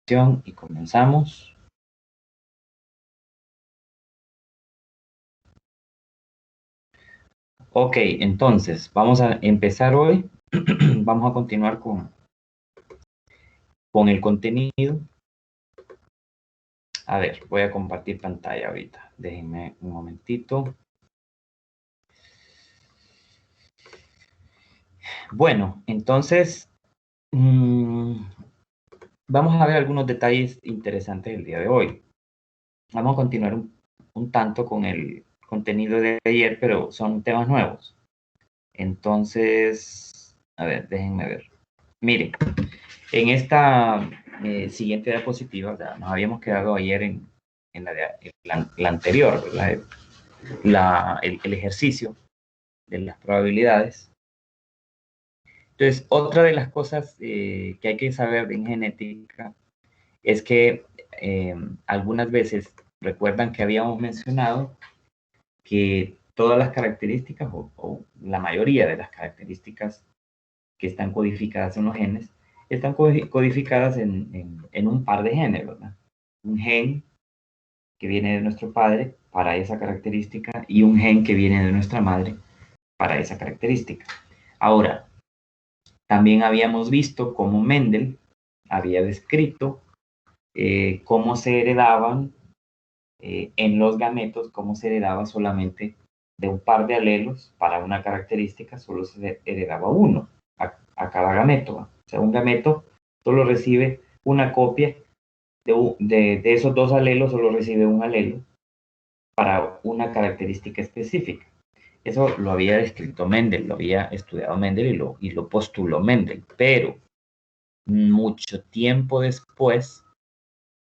Y comenzamos. Ok, entonces vamos a empezar hoy. Vamos a continuar con el contenido. A ver, voy a compartir pantalla ahorita. Déjenme un momentito. Bueno, entonces vamos a ver algunos detalles interesantes del día de hoy. Vamos a continuar un tanto con el contenido de ayer, pero son temas nuevos. Entonces, a ver, déjenme ver. Miren, en esta siguiente diapositiva, o sea, nos habíamos quedado ayer en la anterior, ¿verdad? El ejercicio de las probabilidades. Entonces, otra de las cosas que hay que saber en genética es que algunas veces recuerdan que habíamos mencionado que todas las características o la mayoría de las características que están codificadas en los genes están codificadas en un par de genes, ¿verdad? Un gen que viene de nuestro padre para esa característica y un gen que viene de nuestra madre para esa característica. Ahora, también habíamos visto cómo Mendel había descrito cómo se heredaban en los gametos, cómo se heredaba solamente de un par de alelos para una característica, solo se heredaba uno a cada gameto. O sea, un gameto solo recibe una copia de esos dos alelos, solo recibe un alelo para una característica específica. Eso lo había descrito Mendel, lo había estudiado Mendel y lo postuló Mendel, pero mucho tiempo después,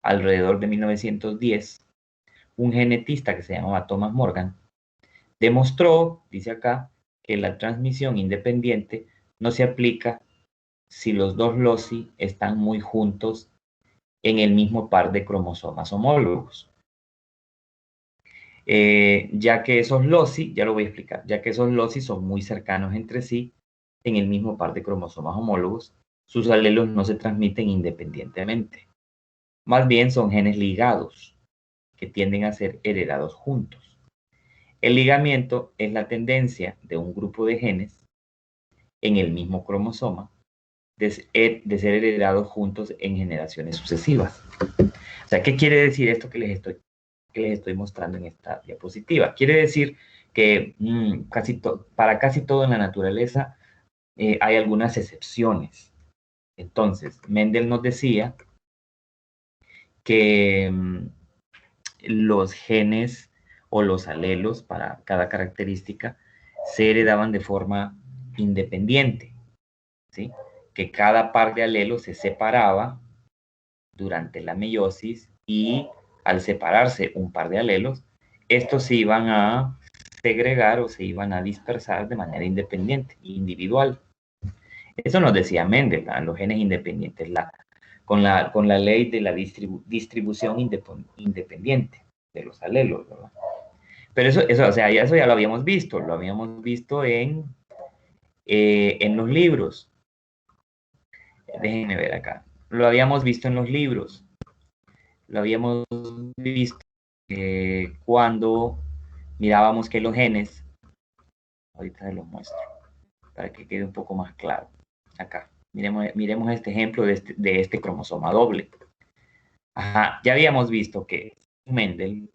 alrededor de 1910, un genetista que se llamaba Thomas Morgan demostró, dice acá, que la transmisión independiente no se aplica si los dos loci están muy juntos en el mismo par de cromosomas homólogos. Ya que esos loci, ya lo voy a explicar, ya que esos loci son muy cercanos entre sí en el mismo par de cromosomas homólogos, sus alelos no se transmiten independientemente. Más bien son genes ligados que tienden a ser heredados juntos. El ligamiento es la tendencia de un grupo de genes en el mismo cromosoma de ser heredados juntos en generaciones sucesivas. O sea, ¿qué quiere decir esto que les estoy mostrando en esta diapositiva? Quiere decir que para casi todo en la naturaleza hay algunas excepciones. Entonces, Mendel nos decía que los genes o los alelos para cada característica se heredaban de forma independiente, ¿sí? Que cada par de alelos se separaba durante la meiosis y al separarse un par de alelos, estos se iban a segregar o se iban a dispersar de manera independiente, individual. Eso nos decía Mendel, ¿verdad? Los genes independientes, con la ley de la distribución independiente de los alelos, ¿verdad? Pero o sea, eso ya lo habíamos visto en los libros. Déjenme ver acá. Lo habíamos visto en los libros. Lo habíamos visto cuando mirábamos que los genes, ahorita se los muestro, para que quede un poco más claro. Acá, miremos este ejemplo de este cromosoma doble. Ajá, ya habíamos visto que Mendel,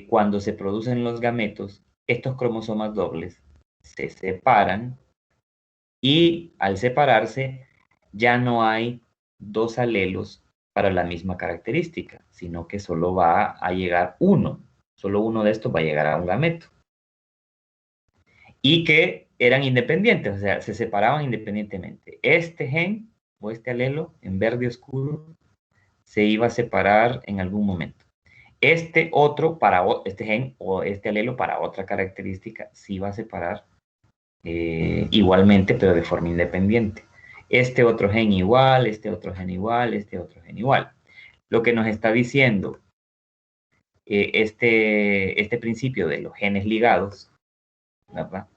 cuando se producen los gametos, estos cromosomas dobles se separan y al separarse ya no hay dos alelos para la misma característica, sino que solo va a llegar uno. Solo uno de estos va a llegar a un gameto. Y que eran independientes, o sea, se separaban independientemente. Este gen o este alelo en verde oscuro se iba a separar en algún momento. Este otro, este gen o este alelo para otra característica, se iba a separar igualmente, pero de forma independiente. Este otro gen igual, este otro gen igual, este otro gen igual. Lo que nos está diciendo este principio de los genes ligados, ¿verdad?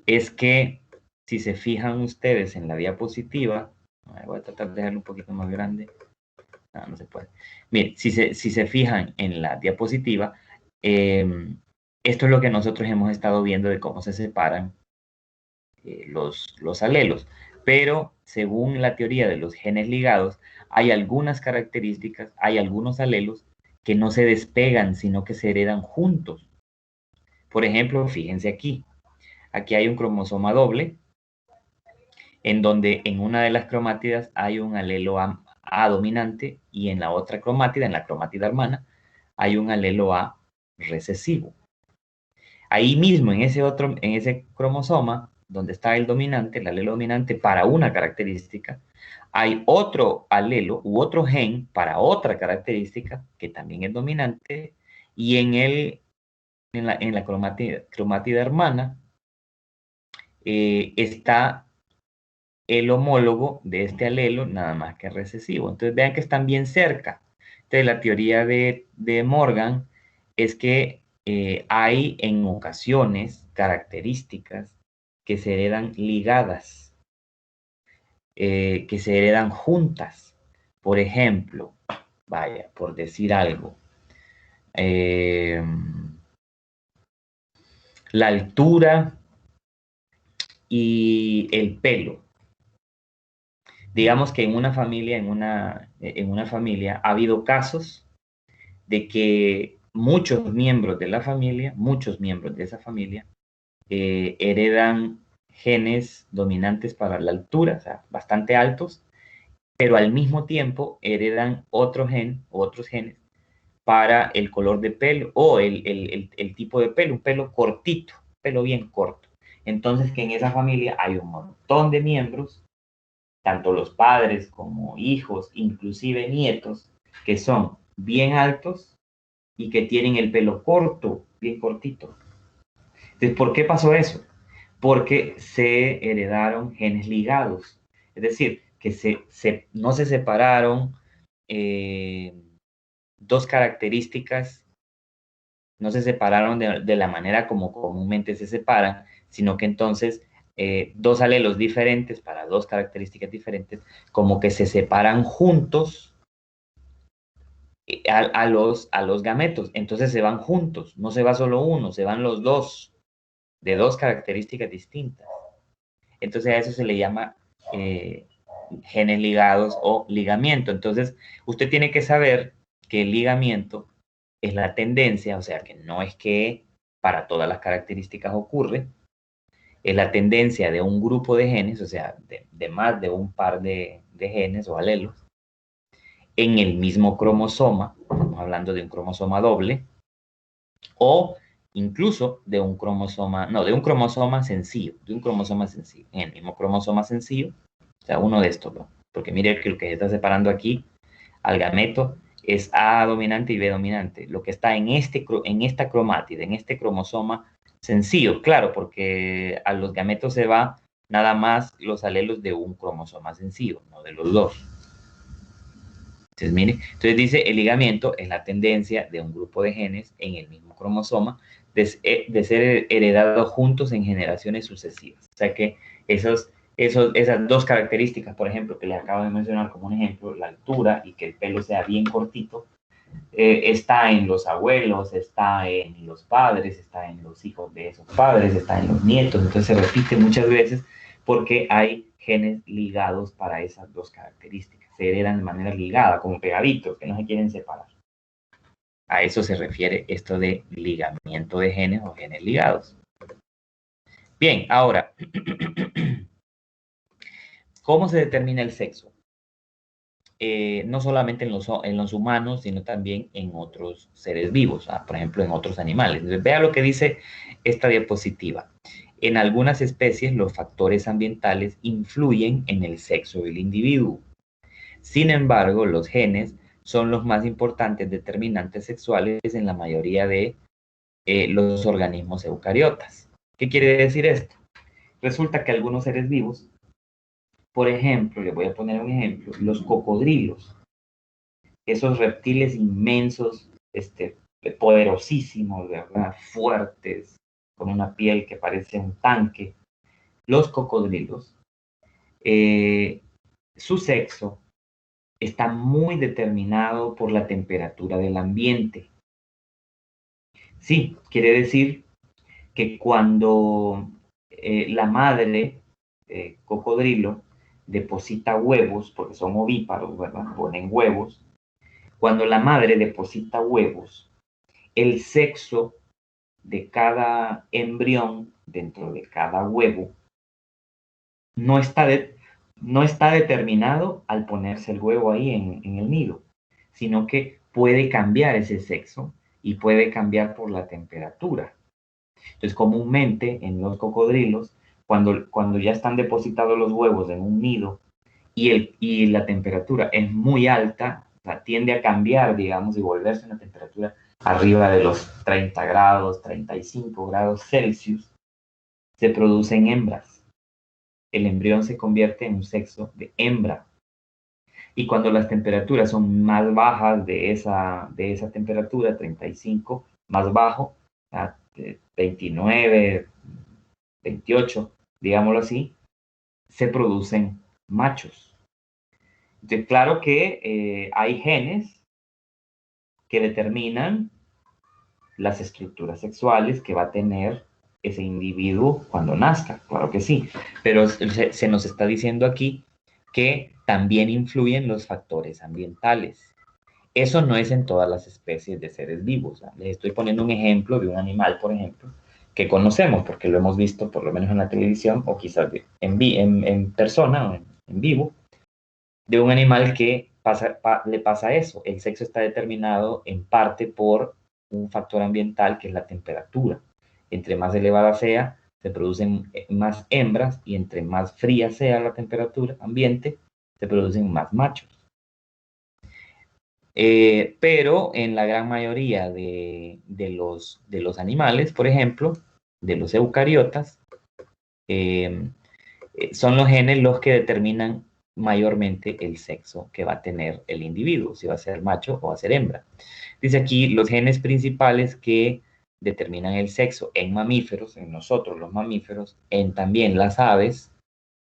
Es que si se fijan ustedes en la diapositiva, Voy a tratar de dejarlo un poquito más grande. No, no se puede. Miren, si se fijan en la diapositiva, esto es lo que nosotros hemos estado viendo de cómo se separan los alelos. Pero según la teoría de los genes ligados, hay algunas características, hay algunos alelos que no se despegan, sino que se heredan juntos. Por ejemplo, fíjense aquí. Aquí hay un cromosoma doble, en donde en una de las cromátidas hay un alelo A dominante y en la otra cromátida, en la cromátida hermana, hay un alelo A recesivo. Ahí mismo, en ese cromosoma, donde está el dominante, el alelo dominante para una característica, hay otro alelo u otro gen para otra característica que también es dominante y en la cromátida hermana está el homólogo de este alelo, nada más que recesivo. Entonces vean que están bien cerca. Entonces la teoría de Morgan es que hay en ocasiones características que se heredan ligadas, que se heredan juntas. Por ejemplo, vaya, por decir algo, eh, la altura y el pelo. Digamos que en una familia ha habido casos de que muchos miembros de esa familia, heredan genes dominantes para la altura, o sea, bastante altos, pero al mismo tiempo heredan otro gen o otros genes para el color de pelo o el tipo de pelo, un pelo cortito, pelo bien corto. Entonces que en esa familia hay un montón de miembros, tanto los padres como hijos, inclusive nietos, que son bien altos y que tienen el pelo corto, bien cortito. Entonces, ¿por qué pasó eso? Porque se heredaron genes ligados. Es decir, que no se separaron eh, dos características, no se separaron de la manera como comúnmente se separan, sino que entonces dos alelos diferentes para dos características diferentes, como que se separan juntos a los gametos. Entonces se van juntos, no se va solo uno, se van los dos, de dos características distintas. Entonces a eso se le llama eh, genes ligados o ligamiento. Entonces usted tiene que saber que el ligamiento es la tendencia, o sea que no es que para todas las características ocurre, es la tendencia de un grupo de genes, o sea, de más de un par de genes o alelos, en el mismo cromosoma, estamos hablando de un cromosoma doble, o incluso de un cromosoma, no, de un cromosoma sencillo, en el mismo cromosoma sencillo, o sea, uno de estos, ¿no? Porque mire que lo que se está separando aquí al gameto es A dominante y B dominante, lo que está en esta cromátida, en este cromosoma sencillo, claro, porque a los gametos se va nada más los alelos de un cromosoma sencillo, no de los dos. Entonces, mire, entonces dice, el ligamiento es la tendencia de un grupo de genes en el mismo cromosoma de ser heredados juntos en generaciones sucesivas. O sea que esas dos características, por ejemplo, que les acabo de mencionar como un ejemplo, la altura y que el pelo sea bien cortito, está en los abuelos, está en los padres, está en los hijos de esos padres, está en los nietos, entonces se repite muchas veces porque hay genes ligados para esas dos características, se heredan de manera ligada, como pegaditos, que no se quieren separar. A eso se refiere esto de ligamiento de genes o genes ligados. Bien, ahora, ¿cómo se determina el sexo? No solamente en los humanos, sino también en otros seres vivos, por ejemplo, en otros animales. Entonces, vea lo que dice esta diapositiva. En algunas especies, los factores ambientales influyen en el sexo del individuo. Sin embargo, los genes son los más importantes determinantes sexuales en la mayoría de los organismos eucariotas. ¿Qué quiere decir esto? Resulta que algunos seres vivos, por ejemplo, les voy a poner un ejemplo, los cocodrilos, esos reptiles inmensos, poderosísimos, ¿verdad? Fuertes, con una piel que parece un tanque. Los cocodrilos su sexo está muy determinado por la temperatura del ambiente. Sí, quiere decir que cuando la madre cocodrilo deposita huevos, porque son ovíparos, ¿verdad? Ponen huevos. Cuando la madre deposita huevos, el sexo de cada embrión dentro de cada huevo no está, no está determinado al ponerse el huevo ahí en el nido, sino que puede cambiar ese sexo y puede cambiar por la temperatura. Entonces, comúnmente en los cocodrilos, cuando ya están depositados los huevos en un nido y la temperatura es muy alta, o sea, tiende a cambiar, digamos, y volverse una temperatura arriba de los 30 grados, 35 grados Celsius, se producen hembras. El embrión se convierte en un sexo de hembra. Y cuando las temperaturas son más bajas de esa temperatura, 35, más bajo, 29, 28, digámoslo así, se producen machos. Entonces, claro que hay genes que determinan las estructuras sexuales que va a tener ese individuo cuando nazca, claro que sí, pero se nos está diciendo aquí que también influyen los factores ambientales. Eso no es en todas las especies de seres vivos. Les estoy poniendo un ejemplo de un animal, por ejemplo, que conocemos porque lo hemos visto por lo menos en la televisión o quizás en persona o en vivo, de un animal que le pasa eso. El sexo está determinado en parte por un factor ambiental que es la temperatura. Entre más elevada sea, se producen más hembras y entre más fría sea la temperatura ambiente, se producen más machos. Pero en la gran mayoría de los animales, por ejemplo, de los eucariotas, son los genes los que determinan mayormente el sexo que va a tener el individuo, si va a ser macho o va a ser hembra. Dice aquí los genes principales que determinan el sexo en mamíferos, en nosotros los mamíferos, en también las aves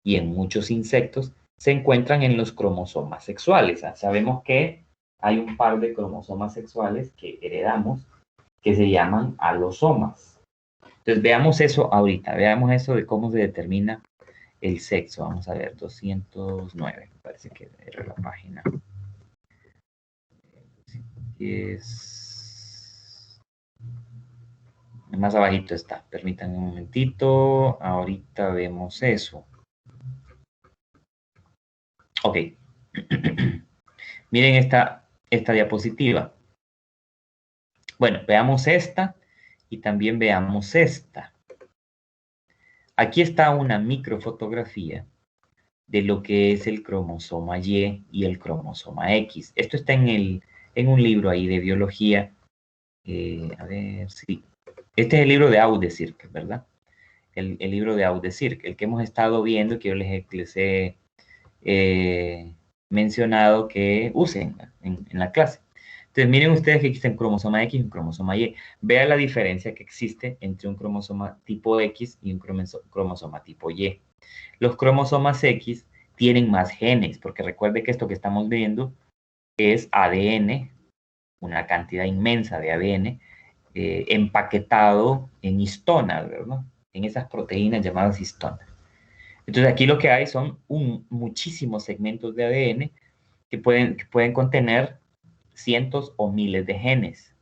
y en muchos insectos, se encuentran en los cromosomas sexuales. Sabemos que hay un par de cromosomas sexuales que heredamos que se llaman alosomas. Entonces veamos eso ahorita, veamos eso de cómo se determina el sexo. Vamos a ver, 209, me parece que era la página. Es... Más abajito está, permítanme un momentito, ahorita vemos eso. Ok. Miren esta diapositiva. Bueno, veamos esta y también veamos esta. Aquí está una microfotografía de lo que es el cromosoma Y el cromosoma X. Esto está en un libro ahí de biología. A ver, sí. Este es el libro de Audesirk, ¿verdad? El libro de Audesirk, el que hemos estado viendo, que yo les he mencionado que usen en la clase. Entonces, miren ustedes que existe un cromosoma X y un cromosoma Y. Vean la diferencia que existe entre un cromosoma tipo X y un cromosoma tipo Y. Los cromosomas X tienen más genes, porque recuerde que esto que estamos viendo es ADN, una cantidad inmensa de ADN, empaquetado en histonas, ¿verdad? En esas proteínas llamadas histonas. Entonces aquí lo que hay son muchísimos segmentos de ADN que pueden contener cientos o miles de genes,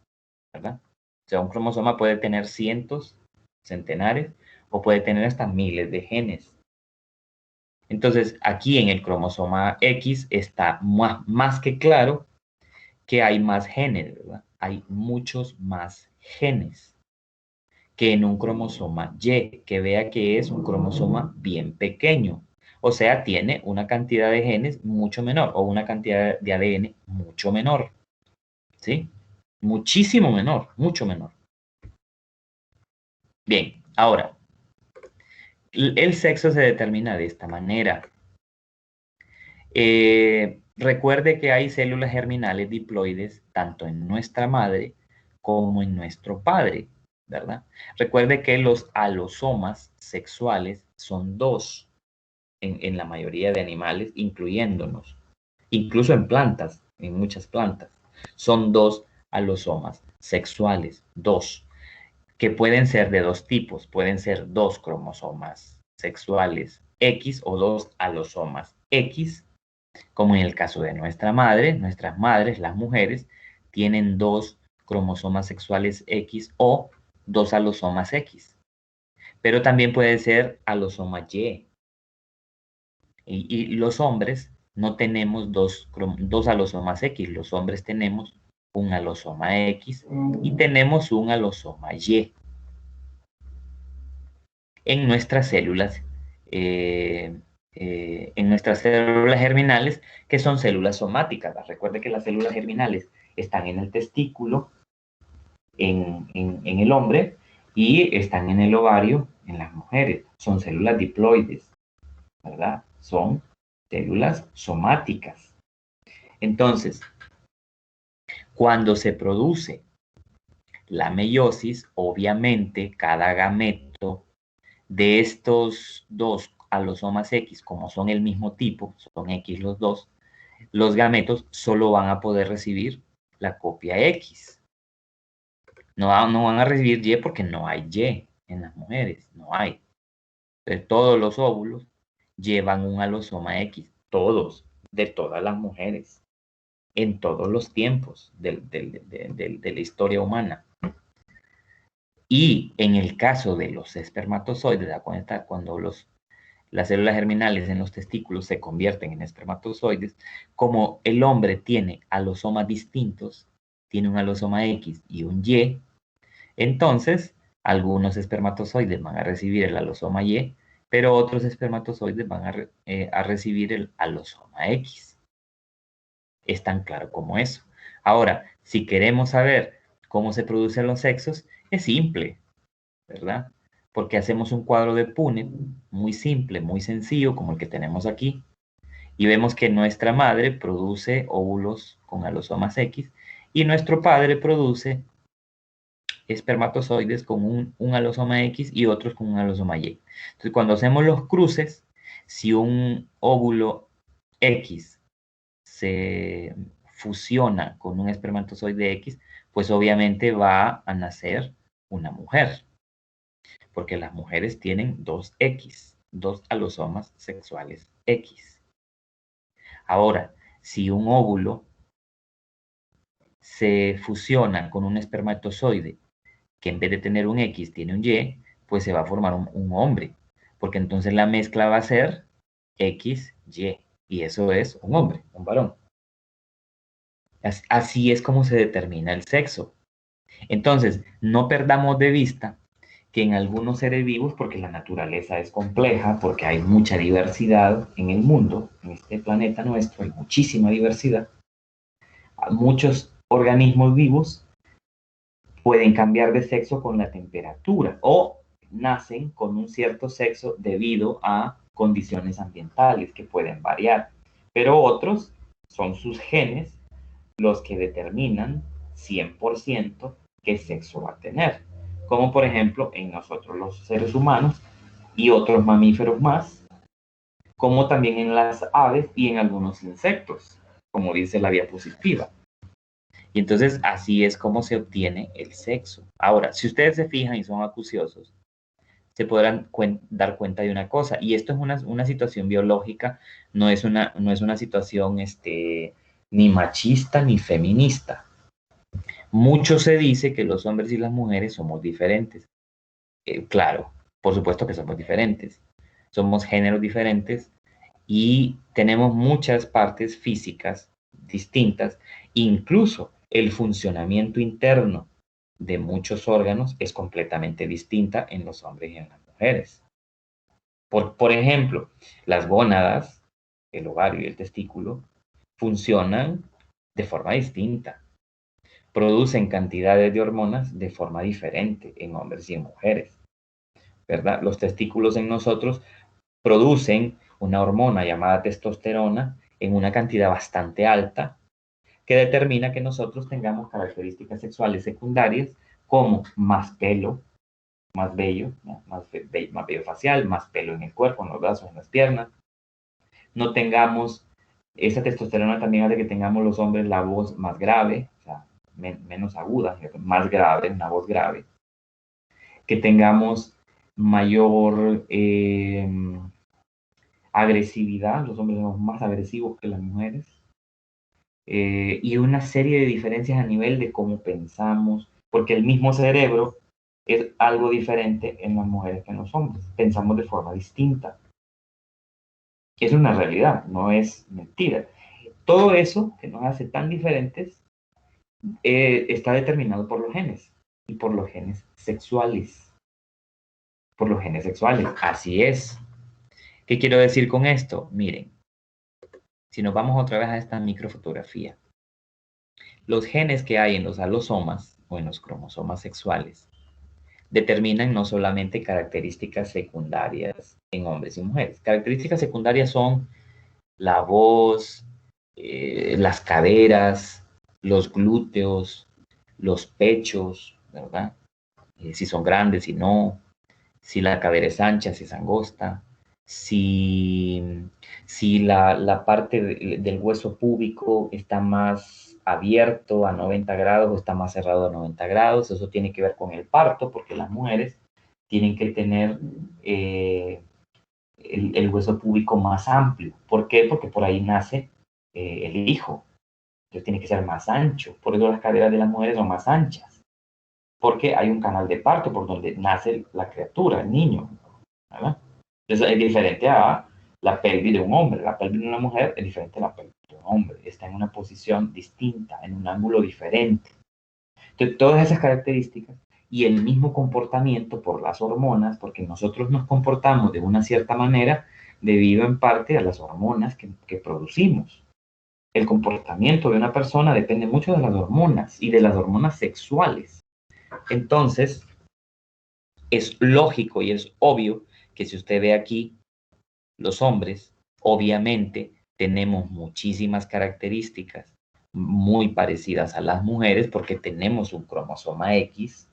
¿verdad? O sea, un cromosoma puede tener cientos, centenares, o puede tener hasta miles de genes. Entonces, aquí en el cromosoma X está más que claro que hay más genes, ¿verdad? Hay muchos más genes que en un cromosoma Y, que vea que es un cromosoma bien pequeño. O sea, tiene una cantidad de genes mucho menor o una cantidad de ADN mucho menor. ¿Sí? Muchísimo menor, mucho menor. Bien, ahora, el sexo se determina de esta manera. Recuerde que hay células germinales diploides tanto en nuestra madre como en nuestro padre, ¿verdad? Recuerde que los alosomas sexuales son dos. en la mayoría de animales, incluyéndonos, incluso en plantas, en muchas plantas. Son dos alosomas sexuales, dos, que pueden ser de dos tipos, pueden ser dos cromosomas sexuales X o dos alosomas X, como en el caso de nuestra madre, nuestras madres, las mujeres, tienen dos cromosomas sexuales X o dos alosomas X. Pero también puede ser alosoma Y. Y los hombres no tenemos dos alosomas X, los hombres tenemos un alosoma X y tenemos un alosoma Y en nuestras células, en nuestras células germinales, que son células somáticas. Recuerde que las células germinales están en el testículo, en el hombre, y están en el ovario en las mujeres. Son células diploides, ¿verdad? Son células somáticas. Entonces, cuando se produce la meiosis, obviamente cada gameto de estos dos alosomas X, como son el mismo tipo, son X los dos, los gametos solo van a poder recibir la copia X. No van a recibir Y porque no hay Y en las mujeres, no hay. Entonces, todos los óvulos llevan un alosoma X, todos, de todas las mujeres, en todos los tiempos de la historia humana. Y en el caso de los espermatozoides, cuando las células germinales en los testículos se convierten en espermatozoides, como el hombre tiene alosomas distintos, tiene un alosoma X y un Y, entonces algunos espermatozoides van a recibir el alosoma Y, pero otros espermatozoides van a recibir el alosoma X. Es tan claro como eso. Ahora, si queremos saber cómo se producen los sexos, es simple, ¿verdad? Porque hacemos un cuadro de Punnett muy simple, muy sencillo, como el que tenemos aquí, y vemos que nuestra madre produce óvulos con alosomas X y nuestro padre produce espermatozoides con un alosoma X y otros con un alosoma Y. Entonces, cuando hacemos los cruces, si un óvulo X se fusiona con un espermatozoide X, pues obviamente va a nacer una mujer, porque las mujeres tienen dos X, dos alosomas sexuales X. Ahora, si un óvulo se fusiona con un espermatozoide que en vez de tener un X tiene un Y, pues se va a formar un hombre, porque entonces la mezcla va a ser XY, y eso es un hombre, un varón. Así es como se determina el sexo. Entonces, no perdamos de vista que en algunos seres vivos, porque la naturaleza es compleja, porque hay mucha diversidad en el mundo, en este planeta nuestro, hay muchísima diversidad, muchos organismos vivos pueden cambiar de sexo con la temperatura o nacen con un cierto sexo debido a condiciones ambientales que pueden variar, pero otros son sus genes los que determinan 100% qué sexo va a tener, como por ejemplo en nosotros los seres humanos y otros mamíferos más, como también en las aves y en algunos insectos, como dice la diapositiva. Y entonces así es como se obtiene el sexo. Ahora, si ustedes se fijan y son acuciosos, se podrán dar cuenta de una cosa, y esto es una situación biológica, no es una situación ni machista ni feminista. Mucho se dice que los hombres y las mujeres somos diferentes. Claro, por supuesto que somos diferentes. Somos géneros diferentes y tenemos muchas partes físicas distintas. Incluso el funcionamiento interno de muchos órganos es completamente distinta en los hombres y en las mujeres. Por ejemplo, las gónadas, el ovario y el testículo, funcionan de forma distinta. Producen cantidades de hormonas de forma diferente en hombres y en mujeres, ¿verdad? Los testículos en nosotros producen una hormona llamada testosterona en una cantidad bastante alta que determina que nosotros tengamos características sexuales secundarias como más pelo, más vello, más vello facial, más pelo en el cuerpo, en los brazos, en las piernas, no tengamos, esa testosterona también hace que tengamos los hombres la voz más grave, o sea, menos aguda, más grave, una voz grave, que tengamos mayor agresividad, los hombres somos más agresivos que las mujeres, y una serie de diferencias a nivel de cómo pensamos, porque el mismo cerebro es algo diferente en las mujeres que en los hombres, pensamos de forma distinta. Es una realidad, no es mentira. Todo eso que nos hace tan diferentes está determinado por los genes y por los genes sexuales. Por los genes sexuales, así es. ¿Qué quiero decir con esto? Miren, si nos vamos otra vez a esta microfotografía, los genes que hay en los alosomas o en los cromosomas sexuales determinan no solamente características secundarias en hombres y mujeres. Características secundarias son la voz, las caderas, los glúteos, los pechos, ¿verdad? Si son grandes, si no, si la cadera es ancha, si es angosta, si la parte del hueso púbico está más abierto a 90 grados o está más cerrado a 90 grados. Eso tiene que ver con el parto, porque las mujeres tienen que tener el hueso púbico más amplio. ¿Por qué? Porque por ahí nace el hijo. Entonces tiene que ser más ancho. Por eso las caderas de las mujeres son más anchas. Porque hay un canal de parto por donde nace la criatura, el niño, ¿verdad? Entonces es diferente a la pelvis de un hombre. La pelvis de una mujer es diferente a la pelvis de un hombre. Está en una posición distinta, en un ángulo diferente. Entonces, todas esas características y el mismo comportamiento por las hormonas, porque nosotros nos comportamos de una cierta manera debido en parte a las hormonas que producimos. El comportamiento de una persona depende mucho de las hormonas y de las hormonas sexuales. Entonces, es lógico y es obvio que si usted ve aquí, los hombres, obviamente, tenemos muchísimas características muy parecidas a las mujeres porque tenemos un cromosoma X,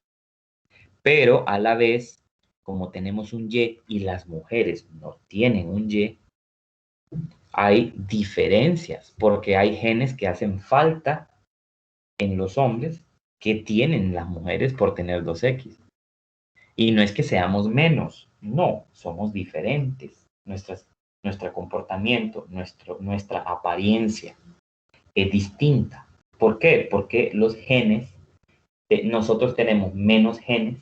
pero a la vez, como tenemos un Y y las mujeres no tienen un Y, hay diferencias porque hay genes que hacen falta en los hombres que tienen las mujeres por tener dos X. Y no es que seamos menos, no, somos diferentes. Nuestro comportamiento, nuestra apariencia es distinta. ¿Por qué? Porque los genes, nosotros tenemos menos genes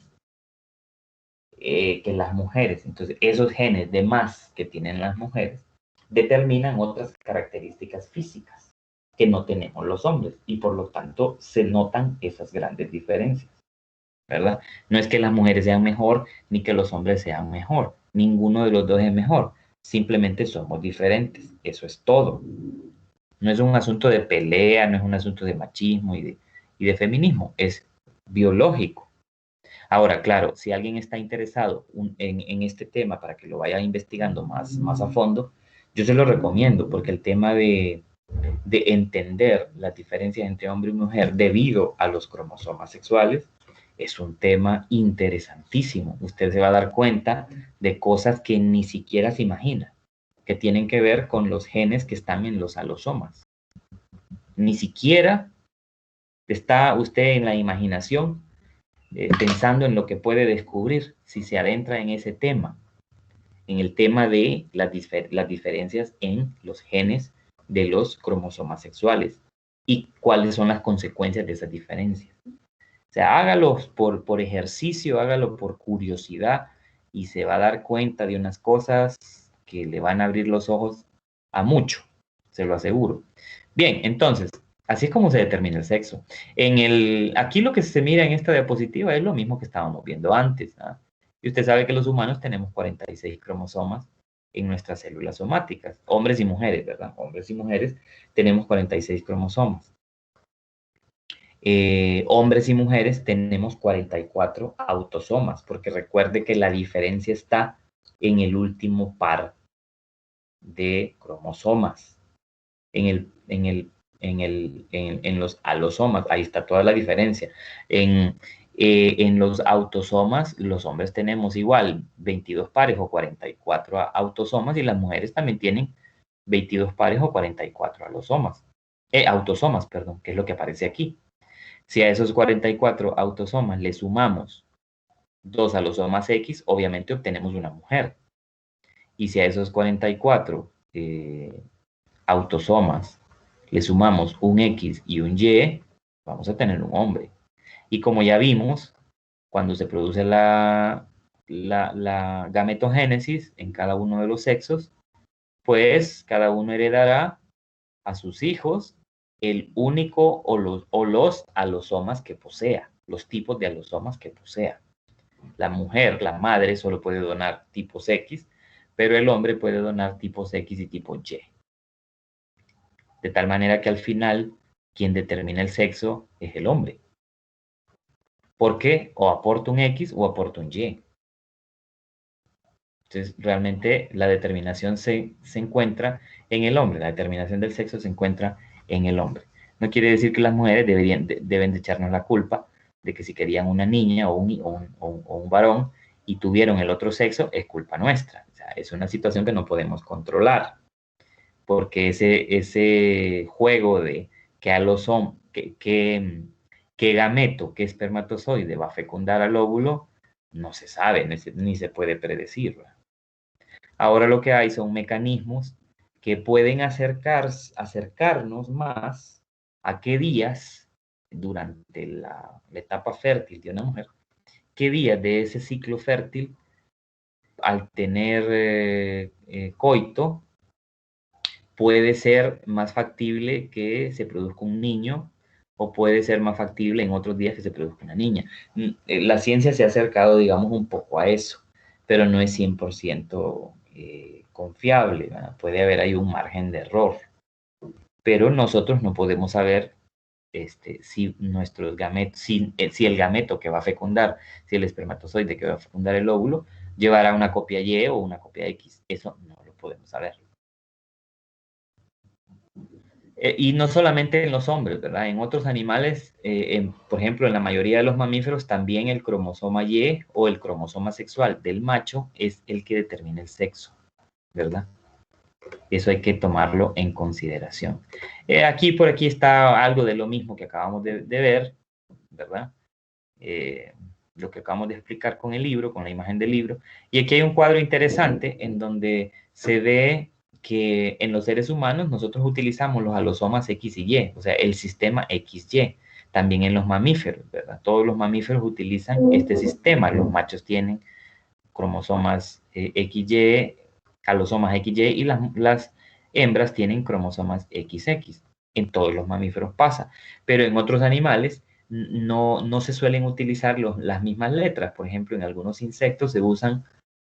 que las mujeres. Entonces, esos genes de más que tienen las mujeres determinan otras características físicas que no tenemos los hombres y por lo tanto se notan esas grandes diferencias, ¿verdad? No es que las mujeres sean mejor ni que los hombres sean mejor. Ninguno de los dos es mejor. Simplemente somos diferentes. Eso es todo. No es un asunto de pelea, no es un asunto de machismo y de feminismo. Es biológico. Ahora, claro, si alguien está interesado en este tema para que lo vaya investigando más a fondo, yo se lo recomiendo porque el tema de entender las diferencias entre hombre y mujer debido a los cromosomas sexuales es un tema interesantísimo. Usted se va a dar cuenta de cosas que ni siquiera se imagina, que tienen que ver con los genes que están en los alosomas. Ni siquiera está usted en la imaginación pensando en lo que puede descubrir si se adentra en ese tema, en el tema de las diferencias en los genes de los cromosomas sexuales y cuáles son las consecuencias de esas diferencias. O sea, hágalo por ejercicio, hágalo por curiosidad y se va a dar cuenta de unas cosas que le van a abrir los ojos a mucho, se lo aseguro. Bien, entonces, así es como se determina el sexo. Aquí lo que se mira en esta diapositiva es lo mismo que estábamos viendo antes, ¿ah? Y usted sabe que los humanos tenemos 46 cromosomas en nuestras células somáticas, hombres y mujeres, ¿verdad? Hombres y mujeres tenemos 46 cromosomas. Hombres y mujeres tenemos 44 autosomas, porque recuerde que la diferencia está en el último par de cromosomas. En los alosomas, ahí está toda la diferencia. En los autosomas, los hombres tenemos igual 22 pares o 44 autosomas y las mujeres también tienen 22 pares o 44 autosomas, perdón, que es lo que aparece aquí. Si a esos 44 autosomas le sumamos 2 alosomas X, obviamente obtenemos una mujer. Y si a esos 44 autosomas le sumamos un X y un Y, vamos a tener un hombre. Y como ya vimos, cuando se produce la gametogénesis en cada uno de los sexos, pues cada uno heredará a sus hijos el único o los alosomas que posea, los tipos de alosomas que posea. La mujer, la madre, solo puede donar tipos X, pero el hombre puede donar tipos X y tipos Y. De tal manera que al final, quien determina el sexo es el hombre. Porque o aporta un X o aporta un Y. Entonces, realmente la determinación se encuentra en el hombre, la determinación del sexo se encuentra en el hombre. No quiere decir que las mujeres deben de echarnos la culpa de que si querían una niña o un varón y tuvieron el otro sexo, es culpa nuestra. O sea, es una situación que no podemos controlar, porque ese juego de que a los hombres, que gameto, que espermatozoide va a fecundar al óvulo, no se sabe, ni se puede predecir. Ahora lo que hay son mecanismos que pueden acercarnos más a qué días durante la etapa fértil de una mujer, qué días de ese ciclo fértil, al tener coito, puede ser más factible que se produzca un niño o puede ser más factible en otros días que se produzca una niña. La ciencia se ha acercado, digamos, un poco a eso, pero no es 100% confiable, ¿verdad? Puede haber ahí un margen de error, pero nosotros no podemos saber si nuestros gametos, si el gameto que va a fecundar, si el espermatozoide que va a fecundar el óvulo, llevará una copia Y o una copia X. Eso no lo podemos saber. Y no solamente en los hombres, ¿verdad? En otros animales, por ejemplo, en la mayoría de los mamíferos, también el cromosoma Y o el cromosoma sexual del macho es el que determina el sexo, ¿verdad? Eso hay que tomarlo en consideración. Por aquí está algo de lo mismo que acabamos de ver, ¿verdad? Lo que acabamos de explicar con el libro, con la imagen del libro. Y aquí hay un cuadro interesante en donde se ve que en los seres humanos nosotros utilizamos los alosomas X y Y, o sea, el sistema XY. También en los mamíferos, ¿verdad? Todos los mamíferos utilizan este sistema. Los machos tienen cromosomas XY, alosomas XY, y las hembras tienen cromosomas XX. En todos los mamíferos pasa, pero en otros animales no se suelen utilizar las mismas letras. Por ejemplo, en algunos insectos se usan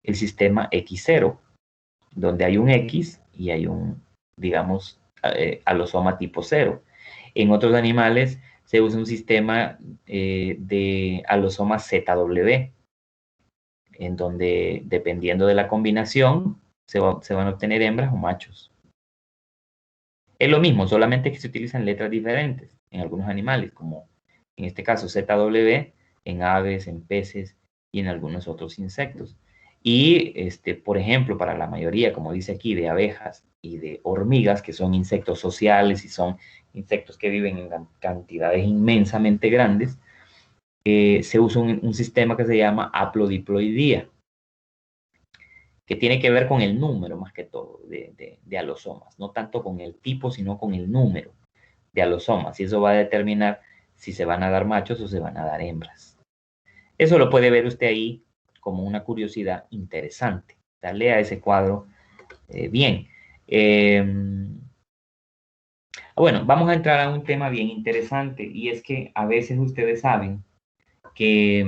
el sistema X0, donde hay un X y hay un, digamos, alosoma tipo 0. En otros animales se usa un sistema de alosoma ZW, en donde, dependiendo de la combinación, se van a obtener hembras o machos. Es lo mismo, solamente que se utilizan letras diferentes en algunos animales, como en este caso ZW, en aves, en peces y en algunos otros insectos. Y, por ejemplo, para la mayoría, como dice aquí, de abejas y de hormigas, que son insectos sociales y son insectos que viven en cantidades inmensamente grandes, se usa un sistema que se llama haplodiploidía, que tiene que ver con el número más que todo de alosomas, no tanto con el tipo, sino con el número de alosomas, y eso va a determinar si se van a dar machos o se van a dar hembras. Eso lo puede ver usted ahí como una curiosidad interesante. Lea ese cuadro bien. Bueno, vamos a entrar a un tema bien interesante, y es que a veces ustedes saben que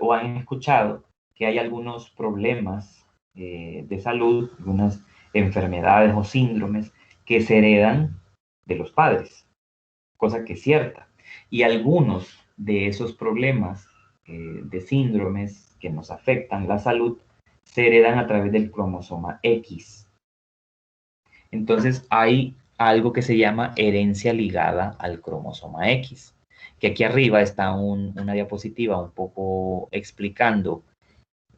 o han escuchado que hay algunos problemas de salud, algunas enfermedades o síndromes que se heredan de los padres, cosa que es cierta. Y algunos de esos problemas de síndromes que nos afectan la salud se heredan a través del cromosoma X. Entonces hay algo que se llama herencia ligada al cromosoma X, que aquí arriba está una diapositiva un poco explicando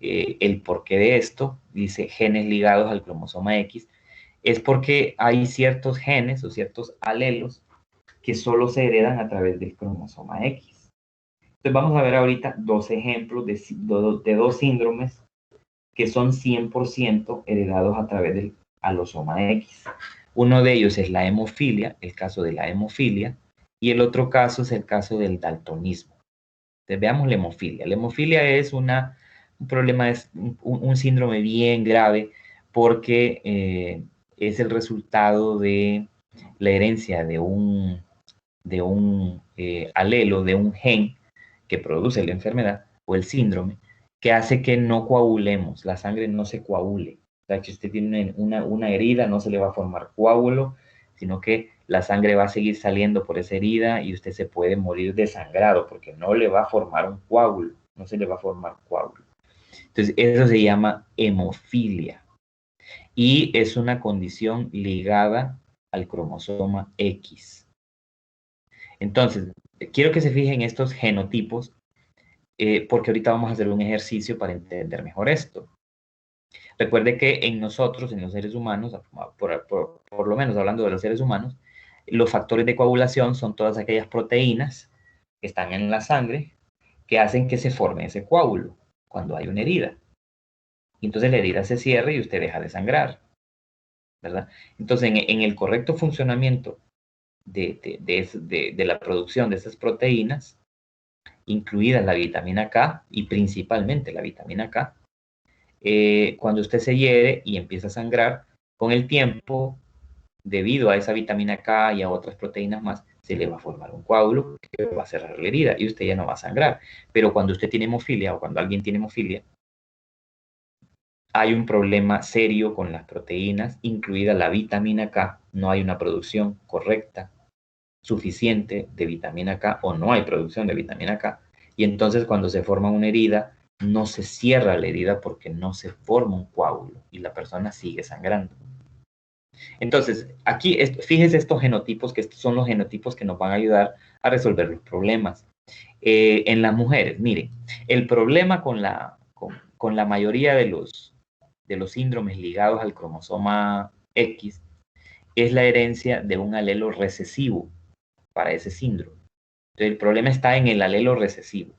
el porqué de esto, dice genes ligados al cromosoma X, es porque hay ciertos genes o ciertos alelos que solo se heredan a través del cromosoma X. Entonces vamos a ver ahorita dos ejemplos de dos síndromes que son 100% heredados a través del alosoma X. Uno de ellos es la hemofilia, el caso de la hemofilia, y el otro caso es el caso del daltonismo. Entonces veamos la hemofilia. La hemofilia es un problema, es un síndrome bien grave porque es el resultado de la herencia de un alelo, de un gen que produce la enfermedad o el síndrome, que hace que no coagulemos, la sangre no se coagule. O sea, que usted tiene una herida, no se le va a formar coágulo, sino que la sangre va a seguir saliendo por esa herida y usted se puede morir desangrado porque no le va a formar un coágulo, no se le va a formar coágulo. Entonces, eso se llama hemofilia y es una condición ligada al cromosoma X. Entonces, quiero que se fijen estos genotipos porque ahorita vamos a hacer un ejercicio para entender mejor esto. Recuerde que en nosotros, en los seres humanos, por lo menos hablando de los seres humanos, los factores de coagulación son todas aquellas proteínas que están en la sangre que hacen que se forme ese coágulo cuando hay una herida. Y entonces la herida se cierra y usted deja de sangrar, ¿verdad? Entonces, en el correcto funcionamiento de la producción de esas proteínas, incluida la vitamina K y principalmente la vitamina K, cuando usted se hiere y empieza a sangrar, con el tiempo, debido a esa vitamina K y a otras proteínas más, se le va a formar un coágulo que va a cerrar la herida y usted ya no va a sangrar. Pero cuando usted tiene hemofilia o cuando alguien tiene hemofilia, hay un problema serio con las proteínas, incluida la vitamina K. No hay una producción correcta, suficiente de vitamina K o no hay producción de vitamina K. Y entonces cuando se forma una herida, no se cierra la herida porque no se forma un coágulo y la persona sigue sangrando. Entonces, aquí, fíjese estos genotipos, que estos son los genotipos que nos van a ayudar a resolver los problemas. En las mujeres, mire, el problema con la mayoría de los síndromes ligados al cromosoma X es la herencia de un alelo recesivo para ese síndrome. Entonces, el problema está en el alelo recesivo.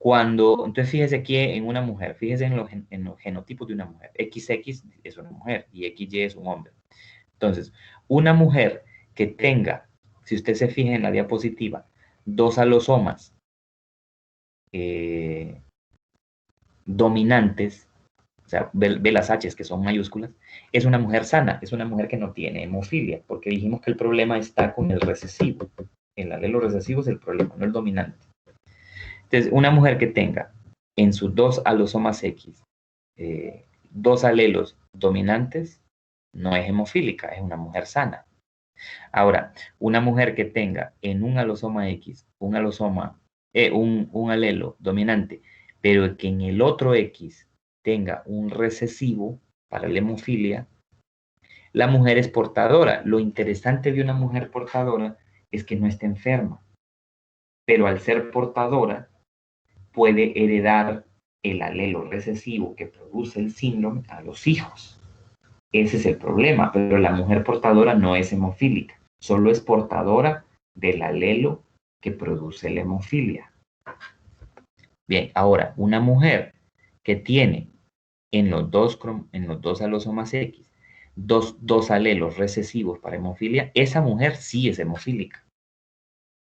Entonces fíjese aquí en una mujer, fíjese en los genotipos de una mujer. XX es una mujer y XY es un hombre. Entonces, una mujer que tenga, si usted se fija en la diapositiva, dos alosomas dominantes, o sea, ve las H's que son mayúsculas, es una mujer sana, es una mujer que no tiene hemofilia, porque dijimos que el problema está con el recesivo. El alelo recesivo es el problema, no el dominante. Entonces, una mujer que tenga en sus dos alosomas X dos alelos dominantes, no es hemofílica, es una mujer sana. Ahora, una mujer que tenga en un alosoma X un alelo dominante, pero que en el otro X tenga un recesivo para la hemofilia, la mujer es portadora. Lo interesante de una mujer portadora es que no está enferma, pero al ser portadora puede heredar el alelo recesivo que produce el síndrome a los hijos. Ese es el problema, pero la mujer portadora no es hemofílica, solo es portadora del alelo que produce la hemofilia. Bien, ahora, una mujer que tiene en los dos alosomas X dos alelos recesivos para hemofilia, esa mujer sí es hemofílica.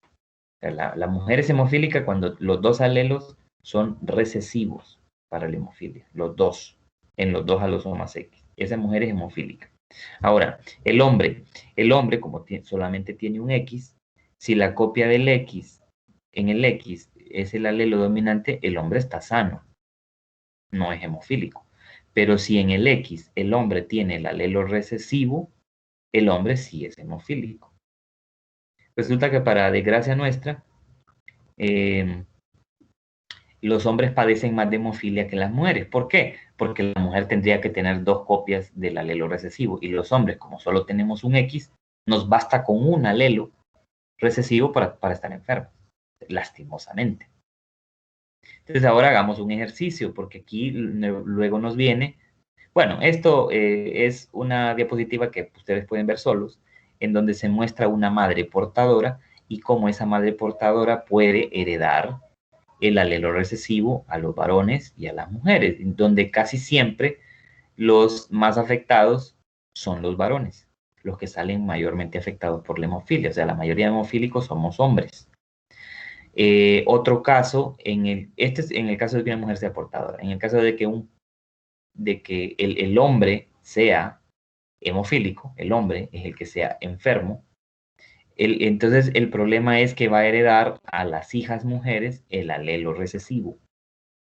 O sea, la mujer es hemofílica cuando los dos alelos son recesivos para la hemofilia, los dos, en los dos alosomas X. Esa mujer es hemofílica. Ahora, el hombre como solamente tiene un X, si la copia del X en el X es el alelo dominante, el hombre está sano, no es hemofílico. Pero si en el X el hombre tiene el alelo recesivo, el hombre sí es hemofílico. Resulta que para desgracia nuestra, los hombres padecen más de hemofilia que las mujeres. ¿Por qué? Porque la mujer tendría que tener dos copias del alelo recesivo y los hombres, como solo tenemos un X, nos basta con un alelo recesivo para estar enfermos, lastimosamente. Entonces ahora hagamos un ejercicio, porque aquí luego nos viene, bueno, esto es una diapositiva que ustedes pueden ver solos, en donde se muestra una madre portadora y cómo esa madre portadora puede heredar el alelo recesivo a los varones y a las mujeres, donde casi siempre los más afectados son los varones, los que salen mayormente afectados por la hemofilia, o sea, la mayoría de hemofílicos somos hombres. Otro caso, este es en el caso de que una mujer sea portadora. En el caso de que el hombre sea hemofílico, el hombre es el que sea enfermo, entonces el problema es que va a heredar a las hijas mujeres el alelo recesivo.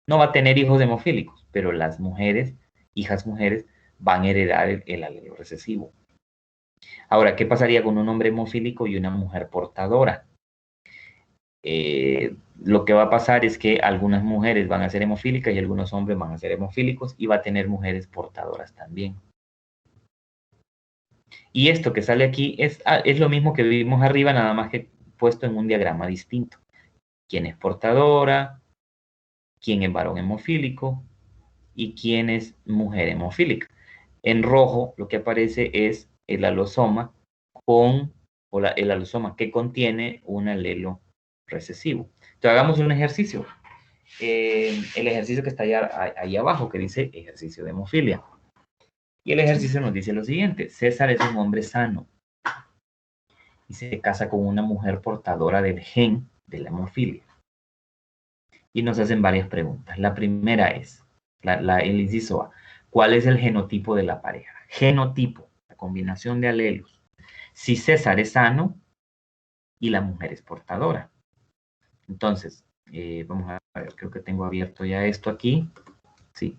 No va a tener hijos hemofílicos, pero las mujeres, hijas mujeres, van a heredar el alelo recesivo. Ahora, ¿qué pasaría con un hombre hemofílico y una mujer portadora? Lo que va a pasar es que algunas mujeres van a ser hemofílicas y algunos hombres van a ser hemofílicos y va a tener mujeres portadoras también. Y esto que sale aquí es lo mismo que vimos arriba, nada más que puesto en un diagrama distinto. ¿Quién es portadora? ¿Quién es varón hemofílico? ¿Y quién es mujer hemofílica? En rojo lo que aparece es el alosoma el alosoma que contiene un alelo recesivo. Entonces hagamos un ejercicio. El ejercicio que está ahí abajo, que dice ejercicio de hemofilia. Y el ejercicio nos dice lo siguiente: César es un hombre sano y se casa con una mujer portadora del gen de la hemofilia. Y nos hacen varias preguntas. La primera es, el inciso A, ¿cuál es el genotipo de la pareja? Genotipo, la combinación de alelos. Si César es sano y la mujer es portadora. Entonces, vamos a ver, creo que tengo abierto ya esto aquí. Sí,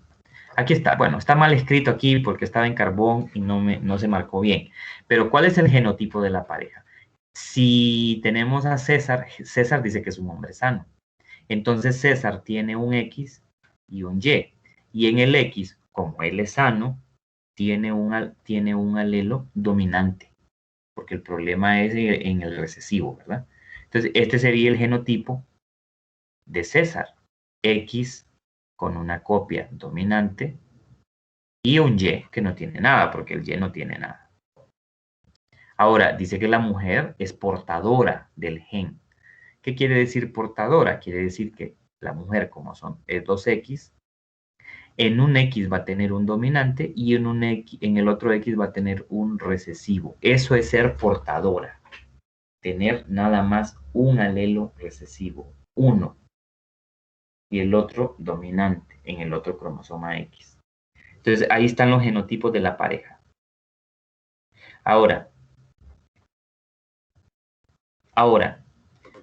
aquí está. Bueno, está mal escrito aquí porque estaba en carbón y no se marcó bien. Pero ¿cuál es el genotipo de la pareja? Si tenemos a César, César dice que es un hombre sano. Entonces César tiene un X y un Y. Y en el X, como él es sano, tiene un alelo dominante, porque el problema es en el recesivo, ¿verdad? Entonces, este sería el genotipo de César. X con una copia dominante y un Y que no tiene nada, porque el Y no tiene nada. Ahora, dice que la mujer es portadora del gen. ¿Qué quiere decir portadora? Quiere decir que la mujer, como son 2X, en un X va a tener un dominante y en el otro X va a tener un recesivo. Eso es ser portadora. Tener nada más un alelo recesivo, uno, y el otro dominante en el otro cromosoma X. Entonces, ahí están los genotipos de la pareja. Ahora,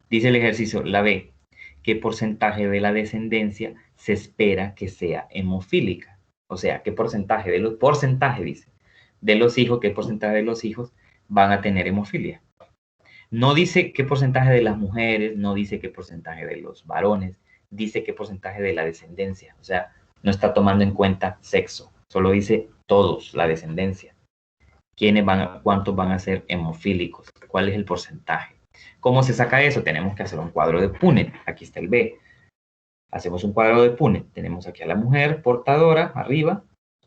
dice el ejercicio, la B, ¿qué porcentaje de la descendencia se espera que sea hemofílica? O sea, ¿qué porcentaje dice, de los hijos, qué porcentaje de los hijos van a tener hemofilia? No dice qué porcentaje de las mujeres, no dice qué porcentaje de los varones, dice qué porcentaje de la descendencia. O sea, no está tomando en cuenta sexo, solo dice todos, la descendencia. ¿Cuántos van a ser hemofílicos? ¿Cuál es el porcentaje? ¿Cómo se saca eso? Tenemos que hacer un cuadro de Punnett. Aquí está el B. Hacemos un cuadro de Punnett. Tenemos aquí a la mujer portadora arriba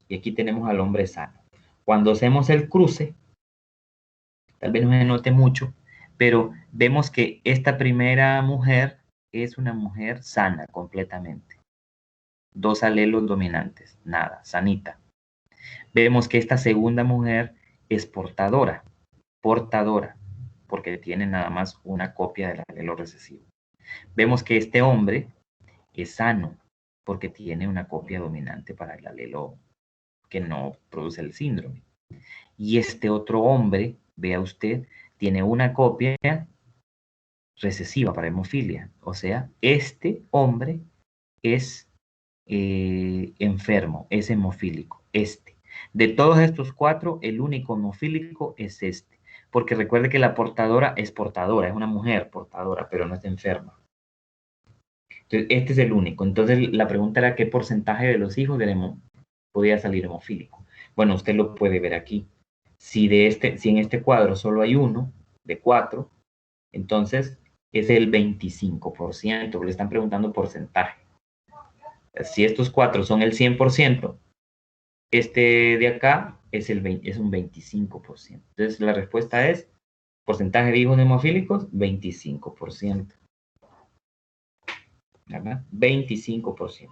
y aquí tenemos al hombre sano. Cuando hacemos el cruce, tal vez no se note mucho, pero vemos que esta primera mujer es una mujer sana completamente. 2 alelos dominantes, nada, sanita. Vemos que esta segunda mujer es portadora, porque tiene nada más una copia del alelo recesivo. Vemos que este hombre es sano, porque tiene una copia dominante para el alelo que no produce el síndrome. Y este otro hombre, vea usted, tiene una copia recesiva para hemofilia. O sea, este hombre es enfermo, es hemofílico, este. De todos estos 4, el único hemofílico es este. Porque recuerde que la portadora, es una mujer portadora, pero no está enferma. Entonces, este es el único. Entonces, la pregunta era qué porcentaje de los hijos podía salir hemofílico. Bueno, usted lo puede ver aquí. Si en este cuadro solo hay uno de 4, entonces es el 25%, le están preguntando porcentaje. Si estos cuatro son el 100%, este de acá es, es un 25%. Entonces la respuesta es, porcentaje de hijos hemofílicos, 25%. ¿Verdad? 25%.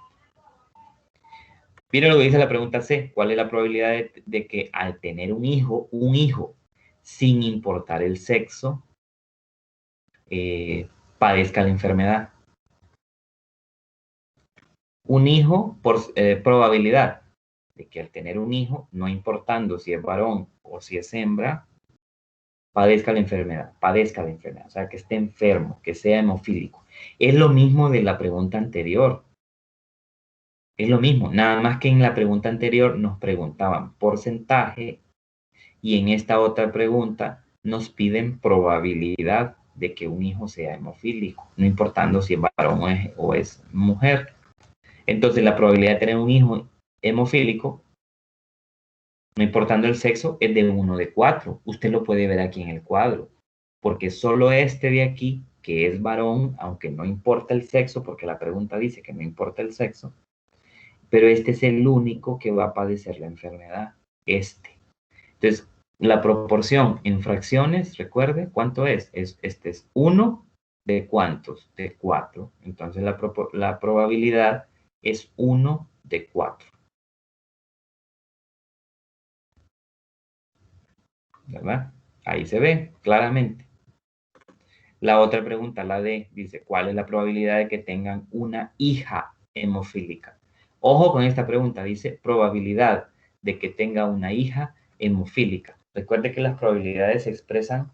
Mira lo que dice la pregunta C. ¿Cuál es la probabilidad de que al tener un hijo, sin importar el sexo, padezca la enfermedad? Un hijo, por probabilidad de que al tener un hijo, no importando si es varón o si es hembra, padezca la enfermedad, o sea, que esté enfermo, que sea hemofílico. Es lo mismo de la pregunta anterior. Es lo mismo, nada más que en la pregunta anterior nos preguntaban porcentaje y en esta otra pregunta nos piden probabilidad de que un hijo sea hemofílico, no importando si es varón o es mujer. Entonces la probabilidad de tener un hijo hemofílico, no importando el sexo, es de 1 de 4. Usted lo puede ver aquí en el cuadro, porque solo este de aquí, que es varón, aunque no importa el sexo, porque la pregunta dice que no importa el sexo, pero este es el único que va a padecer la enfermedad, este. Entonces, la proporción en fracciones, recuerde, ¿cuánto es? Este es 1 de ¿cuántos? De 4. Entonces, la probabilidad es 1 de 4. ¿Verdad? Ahí se ve claramente. La otra pregunta, la D, dice, ¿cuál es la probabilidad de que tengan una hija hemofílica? Ojo con esta pregunta, dice probabilidad de que tenga una hija hemofílica. Recuerde que las probabilidades se expresan